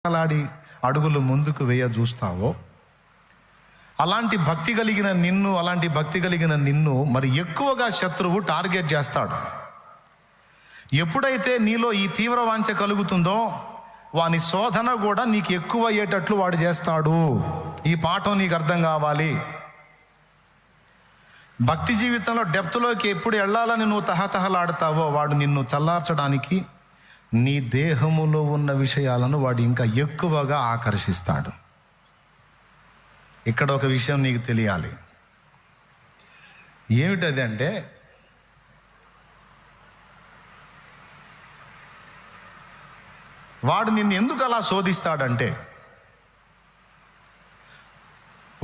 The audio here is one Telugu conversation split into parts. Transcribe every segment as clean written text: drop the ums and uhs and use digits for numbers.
లాడి అడుగులు ముందుకు వేయ చూస్తావో అలాంటి భక్తి కలిగిన నిన్ను మరి ఎక్కువగా శత్రువు టార్గెట్ చేస్తాడు. ఎప్పుడైతే నీలో ఈ తీవ్ర వాంఛ కలుగుతుందో వాని శోధన కూడా నీకు ఎక్కువ అయ్యేటట్లు వాడు చేస్తాడు. ఈ పాఠం నీకు అర్థం కావాలి. భక్తి జీవితంలో డెప్త్లోకి ఎప్పుడు వెళ్ళాలని నువ్వు తహతహలాడతావో వాడు నిన్ను చల్లార్చడానికి నీ దేహములో ఉన్న విషయాలను వాడు ఇంకా ఎక్కువగా ఆకర్షిస్తాడు. ఇక్కడ ఒక విషయం నీకు తెలియాలి. ఏమిటది అంటే, వాడు నిన్ను ఎందుకు అలా శోధిస్తాడంటే,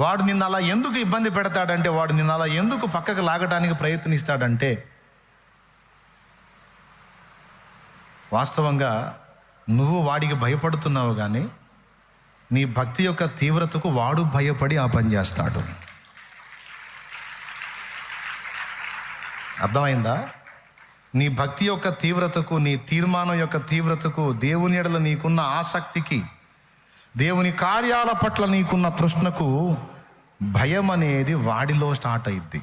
వాడు నిన్ను అలా ఎందుకు ఇబ్బంది పెడతాడంటే, వాడు నిన్ను అలా ఎందుకు పక్కకు లాగడానికి ప్రయత్నిస్తాడంటే, వాస్తవంగా నువ్వు వాడికి భయపడుతున్నావు కానీ నీ భక్తి యొక్క తీవ్రతకు వాడు భయపడి ఆ పని చేస్తాడు. అర్థమైందా? నీ భక్తి యొక్క తీవ్రతకు, నీ తీర్మానం యొక్క తీవ్రతకు, దేవుని ఎడల నీకున్న ఆసక్తికి, దేవుని కార్యాల పట్ల నీకున్న తృష్ణకు భయం అనేది వాడిలో స్టార్ట్ అయింది.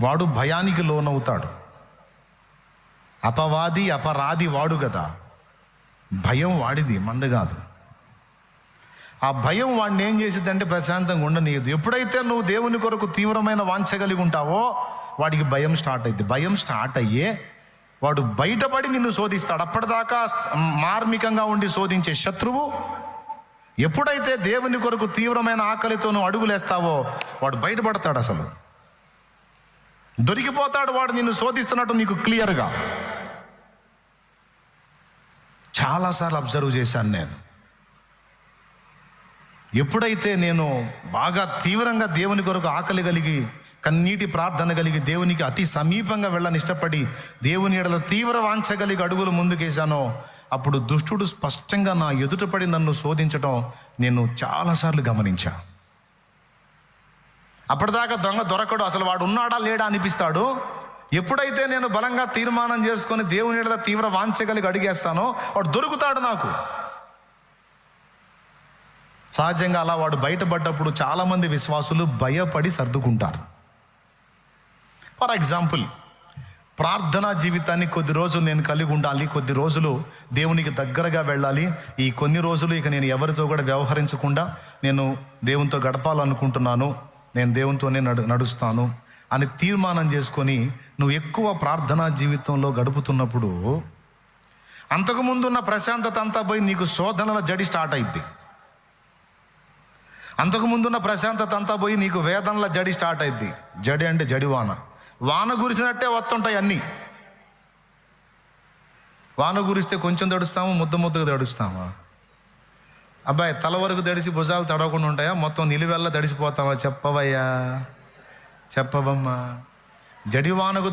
వాడు భయానికి లోనవుతాడు. అపవాది అపరాధి వాడు కదా, భయం వాడిది, మంది కాదు. ఆ భయం వాడిని ఏం చేసిద్దంటే ప్రశాంతంగా ఉండనీయదు. ఎప్పుడైతే నువ్వు దేవుని కొరకు తీవ్రమైన వాంఛ కలిగి ఉంటావో వాడికి భయం స్టార్ట్ అయింది. భయం స్టార్ట్ అయ్యే వాడు బయటపడి నిన్ను శోధిస్తాడు. అప్పటిదాకా మార్మికంగా ఉండి శోధించే శత్రువు ఎప్పుడైతే దేవుని కొరకు తీవ్రమైన ఆకలితో నువ్వు అడుగులేస్తావో వాడు బయటపడతాడు. అసలు దొరికిపోతాడు. వాడు నిన్ను శోధిస్తున్నట్టు నీకు క్లియర్గా చాలాసార్లు అబ్జర్వ్ చేశాను నేను. ఎప్పుడైతే నేను బాగా తీవ్రంగా దేవుని కొరకు ఆకలి కలిగి, కన్నీటి ప్రార్థన కలిగి, దేవునికి అతి సమీపంగా వెళ్ళని ఇష్టపడి, దేవుని ఎడల తీవ్ర వాంఛ కలిగి అడుగులు ముందుకేశానో అప్పుడు దుష్టుడు స్పష్టంగా నా ఎదుటపడి నన్ను శోధించడం నేను చాలాసార్లు గమనించా. అప్పటిదాకా దొంగ దొరకడు, అసలు వాడు ఉన్నాడా లేడా అనిపిస్తాడు. ఎప్పుడైతే నేను బలంగా తీర్మానం చేసుకొని దేవుని ఎడల తీవ్ర వాంఛ కలిగి అడిగేస్తానో వాడు దొరుకుతాడు నాకు. సహజంగా అలా వాడు బయటపడ్డప్పుడు చాలామంది విశ్వాసులు భయపడి సర్దుకుంటారు. ఫర్ ఎగ్జాంపుల్, ప్రార్థనా జీవితాన్ని కొద్ది రోజులు నేను కలిగి ఉండాలి, కొద్ది రోజులు దేవునికి దగ్గరగా వెళ్ళాలి, ఈ కొన్ని రోజులు ఇక నేను ఎవరితో కూడా వ్యవహరించకుండా నేను దేవునితో గడపాలనుకుంటున్నాను, నేను దేవునితోనే నడుస్తాను అని తీర్మానం చేసుకొని నువ్వు ఎక్కువ ప్రార్థనా జీవితంలో గడుపుతున్నప్పుడు అంతకుముందున్న ప్రశాంతత అంతా పోయి నీకు శోధనల జడి స్టార్ట్ అయింది. అంతకుముందున్న ప్రశాంతత అంతా పోయి నీకు వేదనల జడి స్టార్ట్ అయింది. జడి అంటే జడి వాన కురిసినట్టే వస్తుంటాయి అన్నీ. వాన కురిస్తే కొంచెం తడుస్తాము, ముద్దగా తడుస్తామా? అబ్బాయి తల వరకు తడిసి భుజాలు తడవకుండా ఉంటాయా? మొత్తం నిలువెల్లా తడిసిపోతావా? చెప్పవయ్యా, చెప్పవమ్మా. జడివానకు